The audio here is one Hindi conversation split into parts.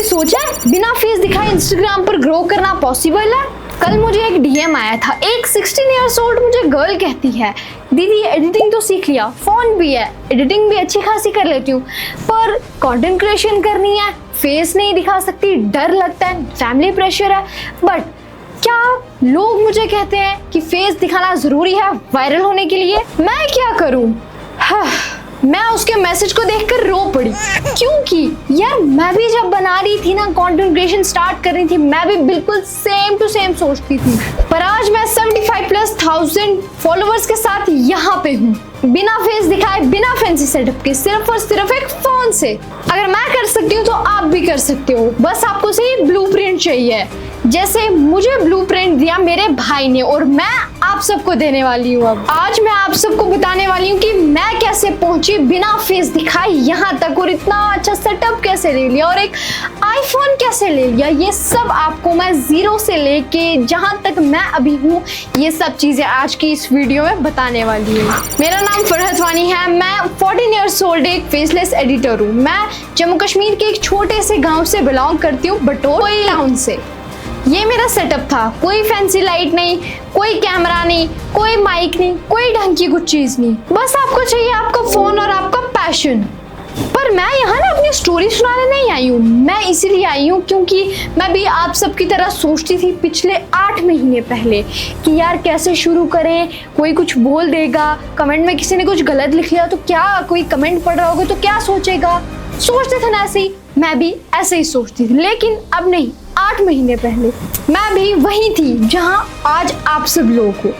कभी सोचा है बिना फेस दिखाए इंस्टाग्राम पर ग्रो करना पॉसिबल है? कल मुझे एक डीएम आया था, एक 16 इयर्स ओल्ड मुझे गर्ल कहती है, दीदी एडिटिंग तो सीख लिया, फोन भी है, एडिटिंग भी अच्छी खासी कर लेती हूँ, पर कंटेंट क्रिएशन करनी है, फेस नहीं दिखा सकती, डर लगता है, फैमिली प्रेशर है। बट क्या लोग मुझे कहते हैं कि फेस दिखाना जरूरी है वायरल होने के लिए? मैं क्या करूँ? मैं उसके मैसेज को देखकर रो पड़ी, क्योंकि यार मैं भी जब बना रही थी ना, कंटेंट क्रिएशन स्टार्ट कर रही थी, मैं भी बिल्कुल सेम टू सेम सोचती थी। पर आज मैं 75,000+ फॉलोवर्स के साथ यहाँ पे हूँ, बिना फेस दिखाए, बिना फैंसी सेटअप के, सिर्फ और सिर्फ एक फोन से। अगर मैं कर सकती हूँ तो आप भी कर सकते हो, बस आपको सही ब्लूप्रिंट चाहिए, जैसे मुझे ब्लूप्रिंट दिया मेरे भाई ने, और मैं आप सबको देने वाली हूँ। अब आज मैं आप सबको बताने वाली हूँ कि मैं कैसे पहुंची बिना फेस दिखाए यहाँ तक, और इतना अच्छा सेटअप कैसे ले लिया, और एक आईफोन कैसे ले लिया। ये सब आपको मैं जीरो से लेके जहाँ तक मैं अभी हूँ, ये सब चीजें आज की इस वीडियो में बताने वाली हूँ। मेरा नाम फरहत वानी है, मैं 14 इयर्स ओल्ड एक फेसलेस एडिटर हूँ। मैं जम्मू कश्मीर के एक छोटे से गाँव से बिलोंग करती हूँ, बटोली टाउन से। ये मेरा सेटअप था, कोई फैंसी लाइट नहीं, कोई कैमरा नहीं, कोई माइक नहीं, कोई ढंग की कुछ चीज नहीं, बस आपको चाहिए आपका फोन और आपका पैशन। पर मैं यहाँ ना अपनी स्टोरी सुनाने नहीं आई हूँ, मैं इसीलिए आई हूँ क्योंकि मैं भी आप सबकी तरह सोचती थी पिछले 8 महीने पहले कि यार कैसे शुरू करें, कोई कुछ बोल देगा, कमेंट में किसी ने कुछ गलत लिख लिया तो क्या, कोई कमेंट पढ़ रहा होगा तो क्या सोचेगा। सोचते थे ना ऐसे ही, मैं भी ऐसे ही सोचती थी। लेकिन अब नहीं, 8 महीने पहले मैं भी वही थी जहां आज आप सब लोग हो।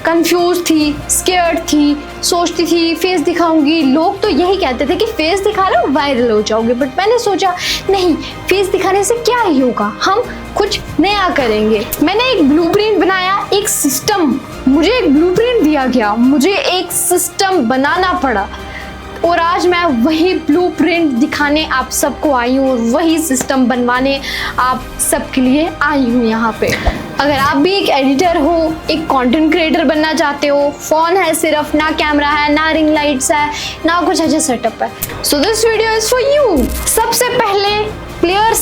कंफ्यूज थी, स्केयर्ड थी, सोचती थी फेस दिखाऊंगी, लोग तो यही कहते थे कि फेस दिखा लो वायरल हो जाओगे। बट मैंने सोचा नहीं, फेस दिखाने से क्या ही होगा, हम कुछ नया करेंगे। मैंने एक ब्लूप्रिंट बनाया, एक सिस्टम, मुझे एक ब्लूप्रिंट दिया गया, मुझे एक सिस्टम बनाना पड़ा, और आज मैं वही ब्लूप्रिंट दिखाने आप सबको आई हूँ, और वही सिस्टम बनवाने आप सबके लिए आई हूँ यहाँ पे। अगर आप भी एक एडिटर हो, एक कंटेंट क्रिएटर बनना चाहते हो, फोन है सिर्फ, ना कैमरा है, ना रिंग लाइट्स है, ना कुछ अच्छा सेटअप है, so this video is for you. सबसे पहले क्लियर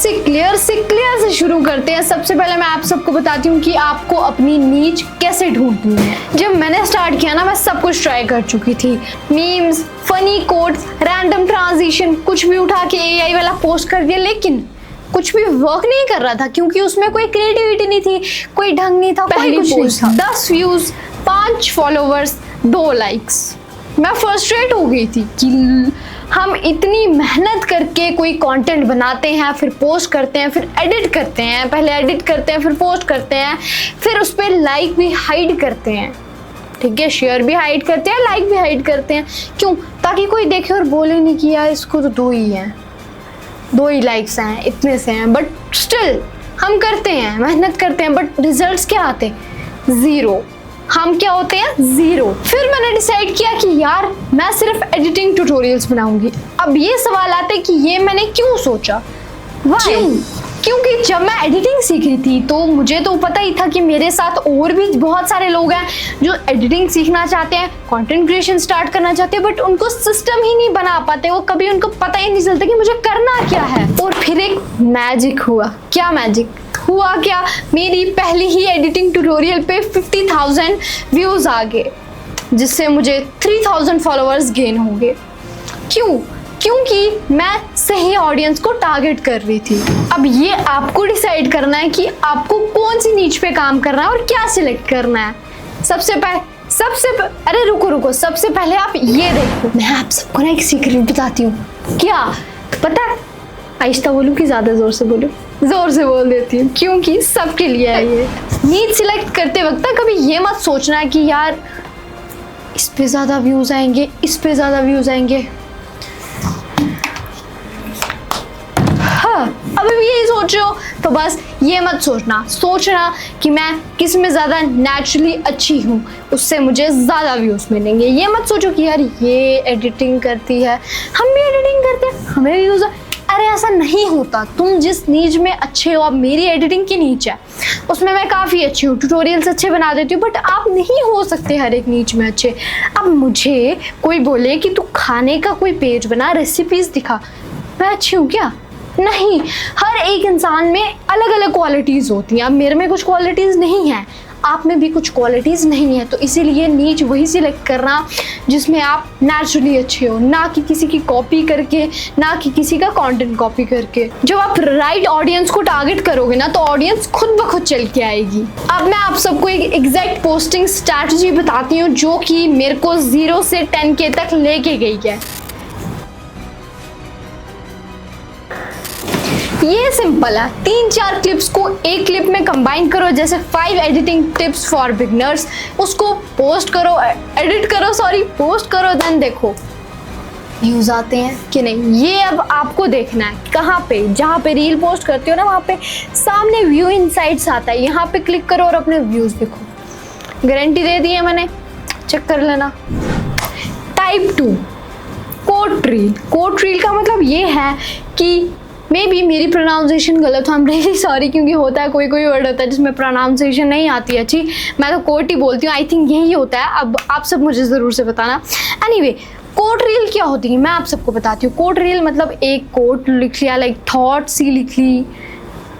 से शुरू करते हैं। सबसे पहले मैं आप सबको बताती हूँ कि आपको अपनी नीच कैसे ढूंढनी है। जब मैंने स्टार्ट किया ना, मैं सब कुछ ट्राई कर चुकी थी, memes, funny quotes, random transition, कुछ भी उठा के एआई वाला पोस्ट कर दिया, लेकिन कुछ भी वर्क नहीं कर रहा था क्योंकि उसमें कोई क्रिएटिविटी नहीं थी, कोई ढंग नहीं था, कोई कुछ नहीं था। 10 व्यूज, 5 फॉलोवर्स, 2 लाइक्स। मैं फ्रस्ट्रेट हो गई थी कि हम इतनी मेहनत करके कोई कंटेंट बनाते हैं, फिर पोस्ट करते हैं, फिर एडिट करते हैं, पहले एडिट करते हैं, फिर पोस्ट करते हैं, फिर उस पर लाइक भी हाइड करते हैं, ठीक है, शेयर भी हाइड करते हैं, लाइक भी हाइड करते हैं। क्यों? ताकि कोई देखे और बोले नहीं कि यार इसको तो 2 ही हैं, 2 ही लाइक्स हैं, इतने से हैं। बट स्टिल हम करते हैं, मेहनत करते हैं, बट रिजल्ट्स क्या आते? 0। हम क्या होते हैं? 0। फिर मैंने डिसाइड किया कि यार मैं सिर्फ एडिटिंग ट्यूटोरियल्स बनाऊंगी। अब ये सवाल आता है कि ये मैंने क्यों सोचा? क्योंकि जब मैं एडिटिंग सीख रही थी तो मुझे तो पता ही था कि मेरे साथ और भी बहुत सारे लोग हैं जो एडिटिंग सीखना चाहते हैं, कंटेंट क्रिएशन स्टार्ट करना चाहते हैं, बट उनको सिस्टम ही नहीं बना पाते, वो कभी उनको पता ही नहीं चलता कि मुझे करना क्या है। और फिर एक मैजिक हुआ। क्या मैजिक हुआ? क्या मेरी पहली ही एडिटिंग ट्यूटोरियल पे 50,000 व्यूज आ गए, जिससे मुझे 3,000 फॉलोअर्स गेन हो गए। क्यों? क्योंकि मैं सही ऑडियंस को टारगेट कर रही थी। अब ये आपको डिसाइड करना है कि आपको कौन सी नीच पे काम करना है और क्या सिलेक्ट करना है। अरे रुको, सबसे पहले आप ये देखो, मैं आप सबको ना एक सीक्रेट बताती हूँ। क्या पता? आहिस्ता बोलूं कि ज्यादा जोर से बोलूं? जोर से बोल देती हूँ क्योंकि सबके लिए है ये। नीच सिलेक्ट करते वक्त कभी ये मत सोचना है कि यार इस पे ज्यादा व्यूज आएंगे, इस पे ज्यादा व्यूज आएंगे। अभी भी यही सोच रहे हो तो बस ये मत सोचना कि मैं किस में ज़्यादा नेचुरली अच्छी हूँ, उससे मुझे ज़्यादा व्यूज़ मिलेंगे। ये मत सोचो कि यार ये एडिटिंग करती है, हम भी एडिटिंग करते हैं, हमें व्यूज़। अरे ऐसा नहीं होता। तुम जिस नीच में अच्छे हो, अब मेरी एडिटिंग की नीच है, उसमें मैं काफ़ी अच्छी हूँ, ट्यूटोरियल्स अच्छे बना देती हूँ, बट आप नहीं हो सकते हर एक नीच में अच्छे। अब मुझे कोई बोले कि तू खाने का कोई पेज बना, रेसिपीज़ दिखा, मैं अच्छी हूँ क्या? नहीं, हर एक इंसान में अलग अलग क्वालिटीज़ होती हैं। अब मेरे में कुछ क्वालिटीज़ नहीं है, आप में भी कुछ क्वालिटीज़ नहीं है, तो इसीलिए नीच वही सिलेक्ट करना जिसमें आप नेचुरली अच्छे हो, ना कि किसी की कॉपी करके, ना कि किसी का कंटेंट कॉपी करके। जब आप राइट ऑडियंस को टारगेट करोगे ना, तो ऑडियंस खुद ब खुद चल के आएगी। अब मैं आप सबको एक एग्जैक्ट पोस्टिंग स्ट्रैटेजी बताती हूँ जो कि मेरे को 0 से 10K तक लेके गई है। ये सिंपल है, 3-4 क्लिप्स को एक क्लिप में कंबाइन करो, जैसे 5 एडिटिंग टिप्स फॉर बिगनर्स, उसको पोस्ट करो, पोस्ट करो, देन देखो व्यूज आते हैं कि नहीं। ये अब आपको देखना है कहाँ पे, जहाँ पे रील पोस्ट करते हो ना, वहाँ पे सामने व्यू इनसाइट्स आता है, यहाँ पे क्लिक करो और अपने व्यूज देखो। गारंटी दे दी है मैंने, चेक कर लेना। Type 2 quote reel. Quote reel का मतलब ये है कि मे बी मेरी प्रोनाउंसिएशन गलत हो, आई एम रियली सॉरी, क्योंकि होता है कोई वर्ड होता है जिसमें प्रोनाउंसिएशन नहीं आती अच्छी, मैं तो कोट ही बोलती हूँ, आई थिंक यही होता है। अब आप सब मुझे ज़रूर से बताना। एनीवे, कोट रील क्या होती है मैं आप सबको बताती हूँ। कोट रील मतलब एक कोट लिख लिया, लाइक थॉट सी लिख ली,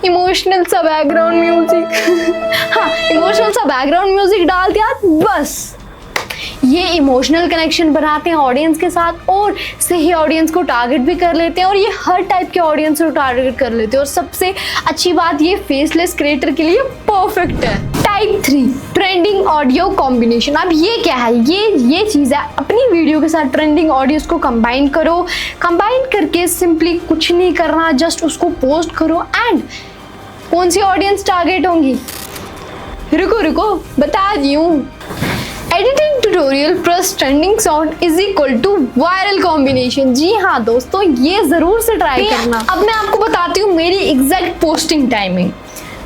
इमोशनल सा बैकग्राउंड म्यूजिक हाँ, इमोशनल सा बैकग्राउंड म्यूजिक डाल दिया, बस ये इमोशनल कनेक्शन बनाते हैं ऑडियंस के साथ, और सही ऑडियंस को टारगेट भी कर लेते हैं, और ये हर टाइप के ऑडियंस को टारगेट कर लेते हैं। और सबसे अच्छी बात, ये फेसलेस क्रिएटर के लिए परफेक्ट है। Type 3 trending audio combination. अब ये क्या है, ये चीज़ है, अपनी वीडियो के साथ ट्रेंडिंग ऑडियोज को कंबाइन करो। कंबाइन करके सिंपली कुछ नहीं करना, जस्ट उसको पोस्ट करो, एंड कौन सी ऑडियंस टारगेट होंगी, रुको बता रही हूँ। Editing tutorial plus trending sound is equal to viral combination. जी हाँ दोस्तों, ये जरूर से ट्राई करना। अब मैं आपको बताती हूँ मेरी एग्जैक्ट पोस्टिंग टाइमिंग।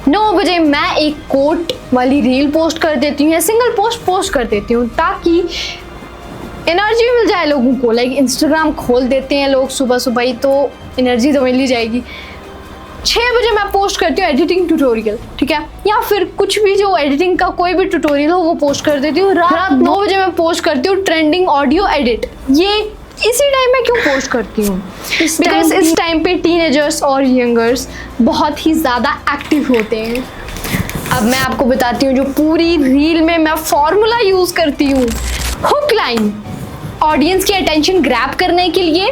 9 बजे मैं एक कोट वाली रील पोस्ट कर देती हूँ या सिंगल पोस्ट कर देती हूँ, ताकि एनर्जी मिल जाए लोगों को। लाइक इंस्टाग्राम खोल देते हैं लोग सुबह ही, तो एनर्जी तो मिल ही जाएगी। 6 बजे मैं पोस्ट करती हूँ एडिटिंग ट्यूटोरियल, ठीक है, या फिर कुछ भी जो एडिटिंग का कोई भी ट्यूटोरियल हो वो पोस्ट कर देती हूँ। रात 9 बजे मैं पोस्ट करती हूँ ट्रेंडिंग ऑडियो एडिट। ये इसी टाइम में क्यों पोस्ट करती हूँ, बिकॉज इस टाइम पे टीनेजर्स और यंगर्स बहुत ही ज़्यादा एक्टिव होते हैं। अब मैं आपको बताती हूँ जो पूरी रील में मैं फॉर्मूला यूज़ करती हूँ। हुक लाइन, ऑडियंस की अटेंशन ग्रैब करने के लिए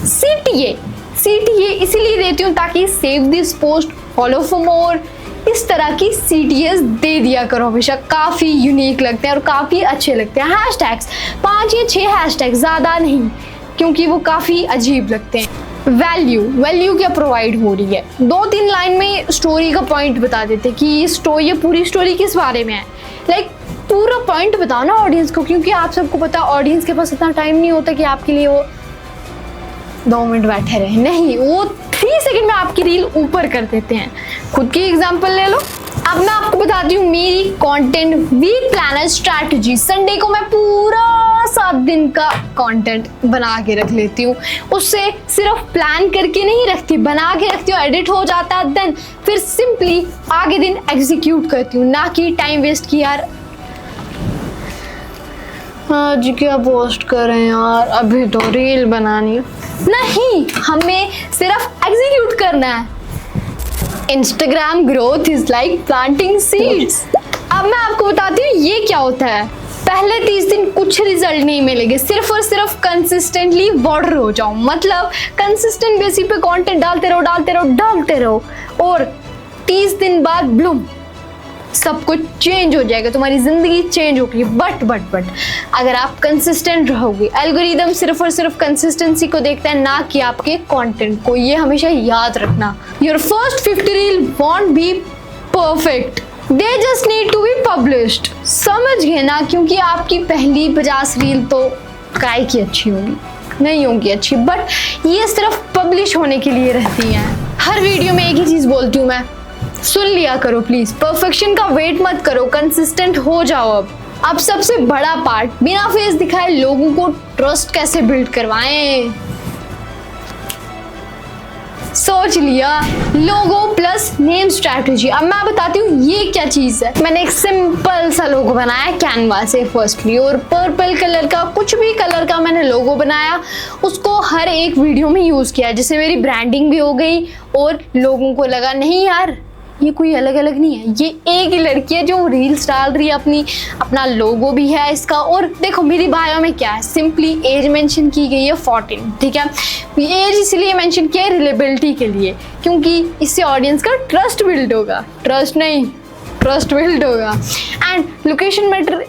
CTA इसीलिए देती हूँ ताकि save this post, follow for more, इस तरह की CTAs दे दिया करो हमेशा। काफ़ी यूनिक लगते हैं और काफ़ी अच्छे लगते हैं। हैशटैग्स 5 या 6 हैशटैग, ज़्यादा नहीं, क्योंकि वो काफ़ी अजीब लगते हैं। वैल्यू क्या प्रोवाइड हो रही है, 2-3 लाइन में स्टोरी का पॉइंट बता देते कि ये पूरी स्टोरी किस बारे में है। लाइक पूरा पॉइंट बताओ ना ऑडियंस को, क्योंकि आप सबको पता है ऑडियंस के पास इतना टाइम नहीं होता कि आपके लिए वो 2 मिनट बैठे रहे, नहीं, वो 3 सेकंड में आपकी रील ऊपर कर देते हैं। खुद की एग्जांपल ले लो। अब मैं आपको बताती हूँ मेरी content week planner strategy. Sunday को मैं पूरा 7 दिन का कंटेंट बना के रख लेती हूँ। उससे सिर्फ प्लान करके नहीं रखती, बना के रखती हूँ, एडिट हो जाता है, देन फिर सिंपली आगे दिन एग्जीक्यूट करती हूँ, ना कि टाइम वेस्ट की यार आज क्या पोस्ट करें यार, अभी तो रील बनानी है। नहीं, हमें सिर्फ एग्जीक्यूट करना है। Instagram growth is like planting seeds. अब मैं आपको बताती हूँ ये क्या होता है। पहले 30 दिन कुछ रिजल्ट नहीं मिलेंगे, सिर्फ और सिर्फ कंसिस्टेंटली वाटर हो जाओ, मतलब कंसिस्टेंट बेसिस पे कंटेंट डालते रहो और 30 दिन बाद ब्लूम, सब कुछ चेंज हो जाएगा, तुम्हारी जिंदगी चेंज होगी। बट अगर आप कंसिस्टेंट रहोगे, एल्गोरिदम सिर्फ और सिर्फ कंसिस्टेंसी को देखता है, ना कि आपके कंटेंट को। ये हमेशा याद रखना। Your first 50 reel won't be perfect, they just need to be published. समझ गए ना, क्योंकि आपकी पहली 50 रील तो काय की अच्छी होगी, नहीं होंगी अच्छी, बट ये सिर्फ पब्लिश होने के लिए रहती हैं। हर वीडियो में एक ही चीज बोलती हूँ मैं, सुन लिया करो प्लीज, परफेक्शन का वेट मत करो, कंसिस्टेंट हो जाओ। अब सबसे बड़ा पार्ट, बिना फेस दिखाए लोगों को ट्रस्ट कैसे बिल्ड करवाएं। सोच लिया, लोगो प्लस नेम स्ट्रैटेजी। अब मैं बताती हूँ ये क्या चीज है। मैंने एक सिंपल सा लोगो बनाया कैनवा से फर्स्टली, और पर्पल कलर का, कुछ भी कलर का मैंने लोगो बनाया, उसको हर एक वीडियो में यूज किया, जिससे मेरी ब्रांडिंग भी हो गई और लोगों को लगा नहीं यार ये कोई अलग अलग नहीं है, ये एक ही लड़की है जो रील्स डाल रही है, अपना लोगो भी है इसका। और देखो मेरी बायो में क्या है, सिंपली एज मेंशन की गई है 14, ठीक है। एज इसलिए मेंशन किया है रिलेबिलिटी के लिए, क्योंकि इससे ऑडियंस का ट्रस्ट बिल्ड होगा, ट्रस्ट बिल्ड होगा। एंड लोकेशन मैटर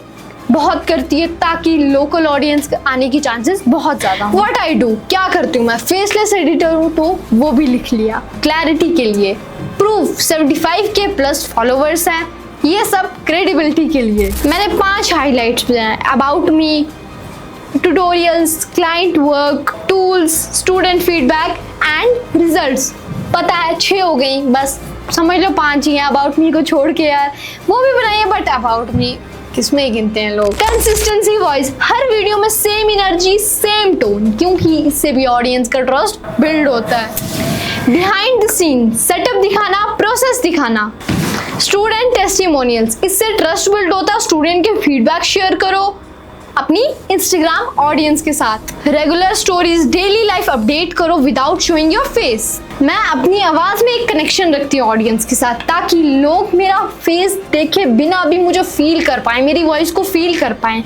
बहुत करती है, ताकि लोकल ऑडियंस आने की चांसेस बहुत ज़्यादा। व्हाट आई डू, क्या करती हूँ मैं, फेसलेस एडिटर हूँ तो वो भी लिख लिया क्लैरिटी के लिए। प्रूफ 75K प्लस फॉलोवर्स हैं, ये सब क्रेडिबिलिटी के लिए। मैंने 5 हाईलाइट्स बनाए, about me, tutorials, client work, tools, student feedback and results. पता है 6 हो गई, बस समझ लो 5 ही हैं अबाउट मी को छोड़ के यार, वो भी बनाइए बट अबाउट मी किसमें गिनते हैं लोग। कंसिस्टेंसी वॉइस, हर वीडियो में सेम एनर्जी सेम टोन, क्योंकि इससे भी ऑडियंस का ट्रस्ट बिल्ड होता है। बिहाइंड द सीन, सेटअप दिखाना, प्रोसेस दिखाना। स्टूडेंट टेस्टिमोनियल्स, इससे ट्रस्ट बिल्ड होता है, स्टूडेंट के फीडबैक शेयर करो अपनी इंस्टाग्राम ऑडियंस के साथ। Regular stories, daily life update करो विदाउट शोइंग योर फेस। मैं अपनी आवाज में एक कनेक्शन रखती हूँ ऑडियंस के साथ, ताकि लोग मेरा फेस देखे बिना भी मुझे फील कर पाए, मेरी वॉइस को फील कर पाए।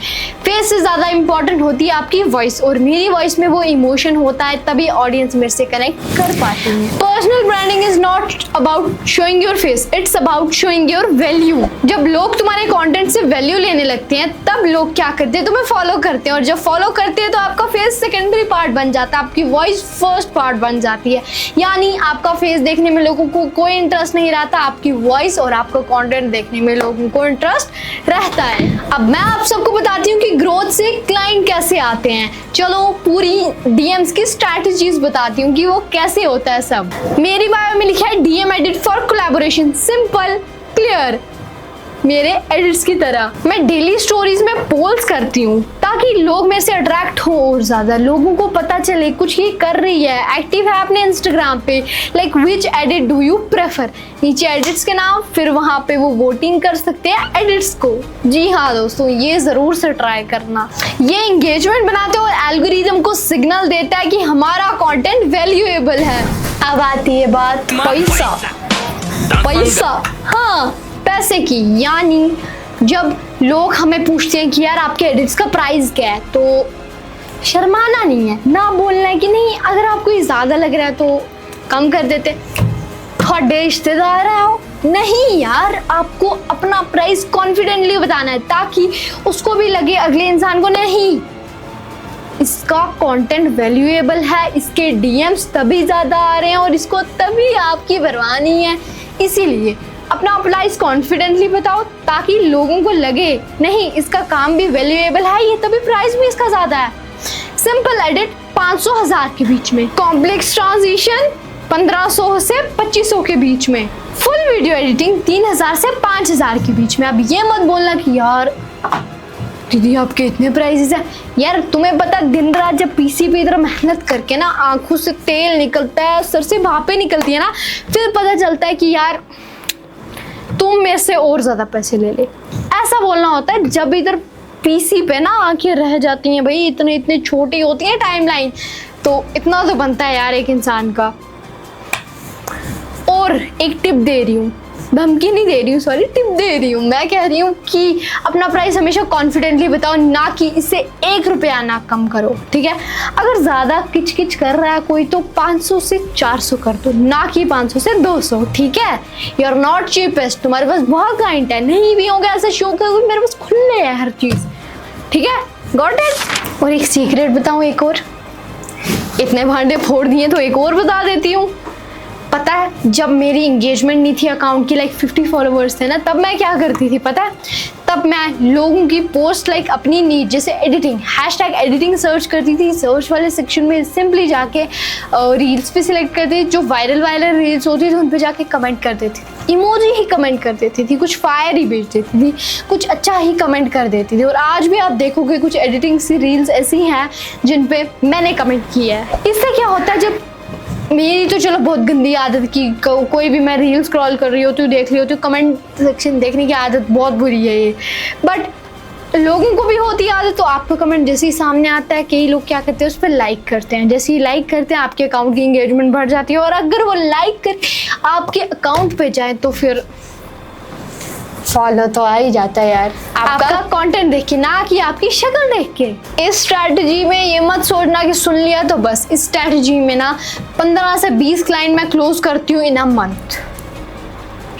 फेस से ज्यादा इंपॉर्टेंट होती है आपकी वॉइस, और मेरी वॉइस में वो इमोशन होता है, तभी ऑडियंस मेरे से कनेक्ट कर पाती है। Personal branding is not about showing your face, it's about showing your value. जब लोग तुम्हारे कॉन्टेंट से वैल्यू लेने लगते हैं, तब लोग क्या करते हैं, तुम्हें फॉलो करते हैं, और जब फॉलो करते हैं तो आपका फेस सेकेंडरी पार्ट बन जाता है, आपकी वॉइस फर्स्ट पार्ट बन जाती है। यानी आपका फेस देखने में लोगों को कोई इंटरेस्ट नहीं रहता, आपकी वॉइस और आपका कंटेंट देखने में लोगों को इंटरेस्ट रहता है। अब मैं आप सबको बताती हूँ कि ग्रोथ से क्लाइंट कैसे आते हैं। चलो पूरी डीएम्स की स्ट्रैटेजीज बताती हूँ कि वो कैसे होता है सब। मेरी बायो में लिखा है DM edit for collaboration, simple clear, मेरे एडिट्स की तरह। मैं डेली स्टोरीज में पोल्स करती हूँ, ताकि लोग मेरे से अट्रैक्ट हो और ज्यादा लोगों को पता चले कुछ ये कर रही है, एक्टिव है अपने इंस्टाग्राम पे। Like which edit do you prefer, नीचे एडिट्स के नाम, फिर वहां पे वो वोटिंग कर सकते हैं एडिट्स को। जी हाँ दोस्तों, ये जरूर से ट्राई करना। ये एंगेजमेंट बनाते हैं और एल्गोरिदम को सिग्नल देता है कि हमारा कंटेंट वैल्यूएबल है। अब आती है बात पैसा, हाँ पैसे की। यानी जब लोग हमें पूछते हैं कि यार आपके एडिट्स का प्राइस क्या है, तो शर्माना नहीं है, ना बोलना है कि नहीं अगर आपको ये ज्यादा लग रहा है तो कम कर देते, थोड़े रिश्तेदार है हो। नहीं यार, आपको अपना प्राइस कॉन्फिडेंटली बताना है, ताकि उसको भी लगे अगले इंसान को नहीं इसका कंटेंट वैल्यूएबल है, इसके डीएम्स तभी ज्यादा आ रहे हैं और इसको तभी आपकी परवाह नहीं है। इसीलिए अपना प्राइस कॉन्फिडेंटली बताओ, ताकि लोगों को लगे नहीं इसका काम भी वैल्यूएबल है, ये तभी प्राइस भी इसका ज्यादा है। सिंपल एडिट 500-1000 के बीच में, कॉम्प्लेक्स ट्रांजिशन 1500 से 2500 के बीच में, फुल वीडियो एडिटिंग 3000 से 5000 के बीच में। अब ये मत बोलना कि यार दीदी आपके इतने प्राइसेस हैं। यार तुम्हें पता, दिन रात जब पीसी पे इधर मेहनत करके ना आंखों से तेल निकलता है, सर से भापें निकलती है ना, फिर पता चलता है कि यार तुम मेरे से और ज्यादा पैसे ले ले, ऐसा बोलना होता है। जब इधर पीसी पे ना आंखें रह जाती हैं भाई, इतने इतने छोटी होती है टाइमलाइन, तो इतना तो बनता है यार एक इंसान का। और एक टिप दे रही हूँ, धमकी नहीं दे रही हूँ, सॉरी टिप दे रही हूँ। मैं कह रही हूँ कि अपना प्राइस हमेशा कॉन्फिडेंटली बताओ, ना कि इससे 1 रुपया ना कम करो, ठीक है। अगर ज्यादा किचकिच कर रहा है कोई तो 500 से 400 कर दो, ना कि 500 से 200, ठीक है। यू आर नॉट चीपेस्ट, तुम्हारे पास बहुत क्लाइंट है, नहीं भी होंगे ऐसे शो कर, मेरे पास खुले है हर चीज, ठीक है, गॉट इट। और एक सीक्रेट बताऊँ, एक और, इतने भांडे फोड़ दिए तो एक और बता देती हूँ। पता है जब मेरी एंगेजमेंट नहीं थी अकाउंट की, लाइक 50 फॉलोवर्स थे ना, तब मैं क्या करती थी पता है, तब मैं लोगों की पोस्ट लाइक अपनी नीड, जैसे एडिटिंग, हैशटैग एडिटिंग सर्च करती थी। सर्च वाले सेक्शन में सिंपली जाके रील्स पे सिलेक्ट करती थी, जो वायरल रील्स होती थी उन पे जाके कमेंट कर देती थी, इमोजी ही कमेंट कर देती थी, कुछ फायर ही भेज देती थी, कुछ अच्छा ही कमेंट कर देती थी। और आज भी आप देखोगे कुछ एडिटिंग सी रील्स ऐसी हैं जिन पे मैंने कमेंट किया है। इससे क्या होता है, जब मेरी तो चलो बहुत गंदी आदत की कोई भी मैं रील स्क्रॉल कर रही होती हूँ, देख रही होती हूँ, कमेंट सेक्शन देखने की आदत बहुत बुरी है ये। बट लोगों को भी होती है आदत, तो आपका कमेंट जैसे ही सामने आता है कई लोग क्या करते हैं उस पर लाइक करते हैं। जैसे ही लाइक करते हैं आपके अकाउंट की एंगेजमेंट बढ़ जाती है, और अगर वो लाइक कर आपके अकाउंट पे जाए तो फिर फॉलो तो आ ही जाता है यार, आपका कंटेंट देख के, ना कि आपकी शक्ल देख के। इस स्ट्रैटेजी में ये मत सोचना कि सुन लिया तो बस। इस स्ट्रैटेजी में ना 15 से 20 क्लाइंट मैं क्लोज करती हूँ इन अ मंथ।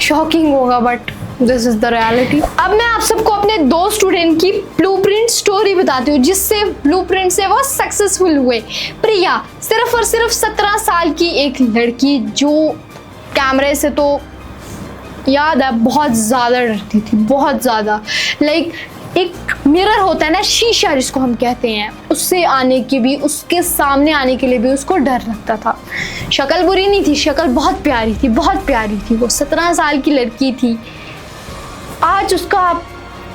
शॉकिंग होगा but this is the reality. अब मैं आप सबको अपने 2 स्टूडेंट की ब्लूप्रिंट स्टोरी बताती हूँ जिससे ब्लूप्रिंट से वो सक्सेसफुल हुए। प्रिया सिर्फ और सिर्फ 17 साल की एक लड़की जो कैमरे से तो याद है बहुत ज़्यादा डरती थी, बहुत ज़्यादा। लाइक एक मिरर होता है ना, शीशा जिसको हम कहते हैं, उससे आने के भी, उसके सामने आने के लिए भी उसको डर लगता था। शक्ल बुरी नहीं थी, शक्ल बहुत प्यारी थी, बहुत प्यारी थी। वो 17 साल की लड़की थी। आज उसका आप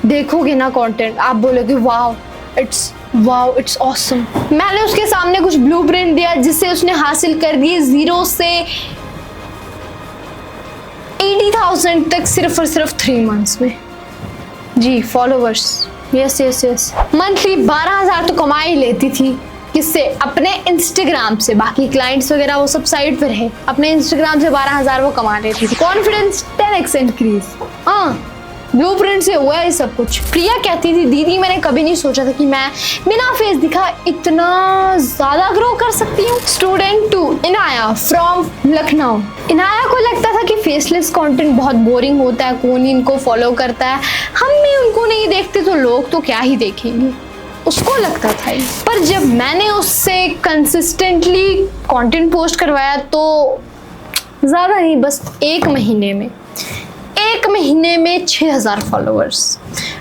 देखोगे ना कंटेंट, आप बोलोगे वाओ इट्स ऑसम। मैंने उसके सामने कुछ ब्लूप्रिंट दिया जिससे उसने हासिल कर दिए 0 से 80,000 तक सिर्फ और सिर्फ 3 मंथ्स में। जी फॉलोवर्स, यस मंथली 12,000 तो कमा ही लेती थी। किससे? अपने इंस्टाग्राम से। बाकी क्लाइंट्स वगैरह वो सब साइड पर है, अपने इंस्टाग्राम से 12,000 वो कमा लेती थी। Confidence 10x increase. हाँ, ब्लूप्रिंट से हुआ है सब कुछ। प्रिया कहती थी दीदी मैंने कभी नहीं सोचा था कि मैं बिना फेस दिखा इतना ज़्यादा ग्रो कर सकती हूँ। Student 2 Inaya from Lucknow. इनाया को लगता था कि फेसलेस कंटेंट बहुत बोरिंग होता है, कौन इनको फॉलो करता है, हम भी उनको नहीं देखते तो लोग तो क्या ही देखेंगे, उसको लगता था। पर जब मैंने उससे कंसिस्टेंटली कंटेंट पोस्ट करवाया तो ज़्यादा नहीं, बस एक महीने में 6,000 फॉलोअर्स।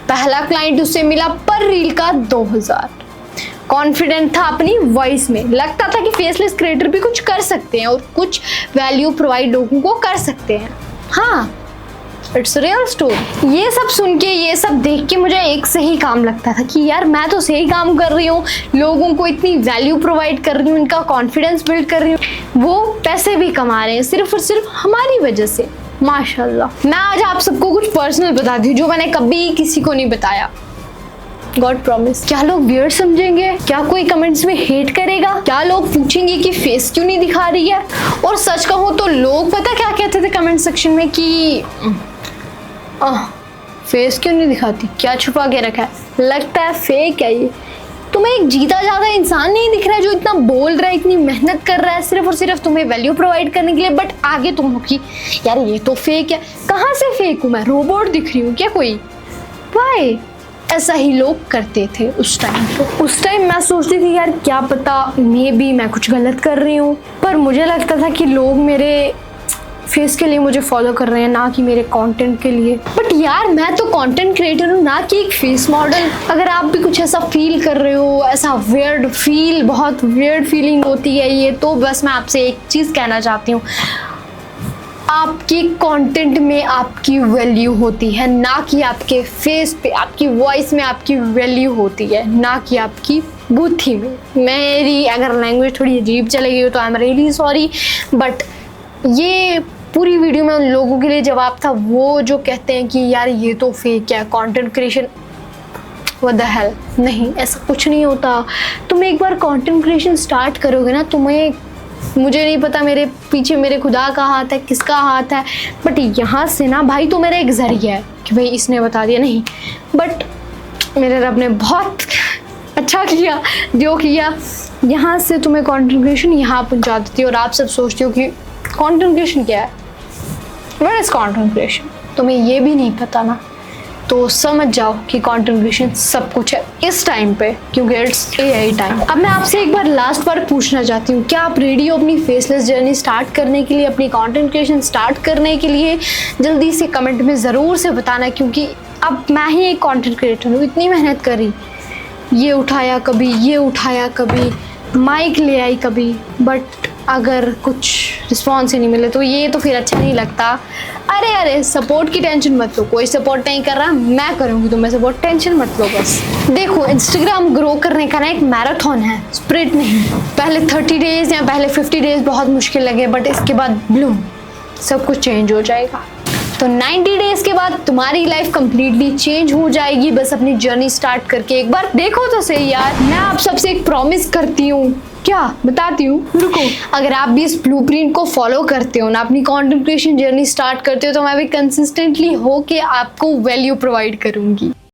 पहला क्लाइंट उसे मिला पर रील का 2,000। कॉन्फिडेंट था अपनी वॉइस में, लगता था कि फेसलेस क्रिएटर भी कुछ कर सकते हैं और कुछ वैल्यू प्रोवाइड लोगों को कर सकते हैं। हाँ, इट्स रियल स्टोरी। ये सब सुन के, ये सब देख के मुझे एक सही काम लगता था कि यार मैं तो सही काम कर रही हूँ, लोगों को इतनी वैल्यू प्रोवाइड कर रही हूँ, इनका कॉन्फिडेंस बिल्ड कर रही हूँ, वो पैसे भी कमा रहे हैं सिर्फ और सिर्फ हमारी वजह से। माशाल्लाह। मैं आज आप सबको कुछ पर्सनल बताती हूँ जो मैंने कभी किसी को नहीं बताया। God promise. क्या लोग वियर्ड समझेंगे? क्या कोई कमेंट्स में हेट करेगा? क्या लोग पूछेंगे कि फेस क्यों नहीं दिखा रही है? और सच कहूँ तो लोग पता क्या कहते थे कमेंट सेक्शन में कि फेस क्यों नहीं दिखाती, क्या छुपा के रखा है, लगता है फेक है ये। तुम्हें एक जीता जाता इंसान नहीं दिख रहा है जो इतना बोल रहा है, इतनी मेहनत कर रहा है सिर्फ और सिर्फ तुम्हें वैल्यू प्रोवाइड करने के लिए, बट आगे तुम हो कि यार ये तो फेक है। कहाँ से फेक हूँ मैं? रोबोट दिख रही हूँ क्या कोई? वाई? ऐसा ही लोग करते थे उस टाइम। तो उस टाइम मैं सोचती थी यार क्या पता मे बी मैं कुछ गलत कर रही हूँ, पर मुझे लगता था कि लोग मेरे फेस के लिए मुझे फॉलो कर रहे हैं, ना कि मेरे कंटेंट के लिए। बट यार मैं तो कंटेंट क्रिएटर हूँ, ना कि एक फेस मॉडल। अगर आप भी कुछ ऐसा फील कर रहे हो, ऐसा वियर्ड फील, बहुत वियर्ड फीलिंग होती है ये, तो बस मैं आपसे एक चीज़ कहना चाहती हूँ, आपके कंटेंट में आपकी वैल्यू होती है, ना कि आपके फेस पे, आपकी वॉइस में आपकी वैल्यू होती है, ना कि आपकी बुद्धि में। मेरी अगर लैंग्वेज थोड़ी अजीब चलेगी तो I am really sorry, but ये पूरी वीडियो में उन लोगों के लिए जवाब था वो जो कहते हैं कि यार ये तो फेक है content creation. What the hell? नहीं, ऐसा कुछ नहीं होता। तुम एक बार कंटेंट क्रिएशन स्टार्ट करोगे ना, तुम्हें, मुझे नहीं पता मेरे पीछे मेरे खुदा का हाथ है, किसका हाथ है, बट यहाँ से ना भाई तो मेरा एक जरिया है कि भाई इसने बता दिया, नहीं, बट मेरे रब ने बहुत अच्छा किया जो किया। यहाँ से तुम्हें कंटेंट क्रिएशन यहाँ पहुँचा देती है और आप सब सोचते हो कि कंटेंट क्रिएशन क्या है, व्हाट इज कंटेंट क्रिएशन? तुम्हें ये भी नहीं पता ना, तो समझ जाओ कि कंटेंट क्रिएशन सब कुछ है इस टाइम पे, क्योंकि इट्स एआई टाइम। अब मैं आपसे एक बार लास्ट बार पूछना चाहती हूँ, क्या आप रेडी हो अपनी फेसलेस जर्नी स्टार्ट करने के लिए, अपनी कंटेंट क्रिएशन स्टार्ट करने के लिए? जल्दी से कमेंट में ज़रूर से बताना, क्योंकि अब मैं ही एक कंटेंट क्रिएटर हूँ, इतनी मेहनत करी, ये उठाया कभी, ये उठाया कभी, माइक ले आई कभी, बट अगर कुछ रिस्पॉन्स ही नहीं मिले तो ये तो फिर अच्छा नहीं लगता। अरे सपोर्ट की टेंशन मत लो, कोई सपोर्ट नहीं कर रहा, मैं करूँगी तुम्हें सपोर्ट, टेंशन मत लो बस। देखो इंस्टाग्राम ग्रो करने का ना एक मैराथन है, स्प्रिंट नहीं। पहले 30 डेज या पहले 50 डेज बहुत मुश्किल लगे, बट इसके बाद ब्लूम सब कुछ चेंज हो जाएगा। तो 90 डेज के बाद तुम्हारी लाइफ कंप्लीटली चेंज हो जाएगी। बस अपनी जर्नी स्टार्ट करके एक बार देखो तो सही यार। मैं आप सबसे एक प्रॉमिस करती हूँ, क्या बताती हूँ, रुको। अगर आप भी इस ब्लूप्रिंट को फॉलो करते हो ना, अपनी कंटेंट क्रिएशन जर्नी स्टार्ट करते हो, तो मैं भी कंसिस्टेंटली होके आपको वैल्यू प्रोवाइड करूंगी।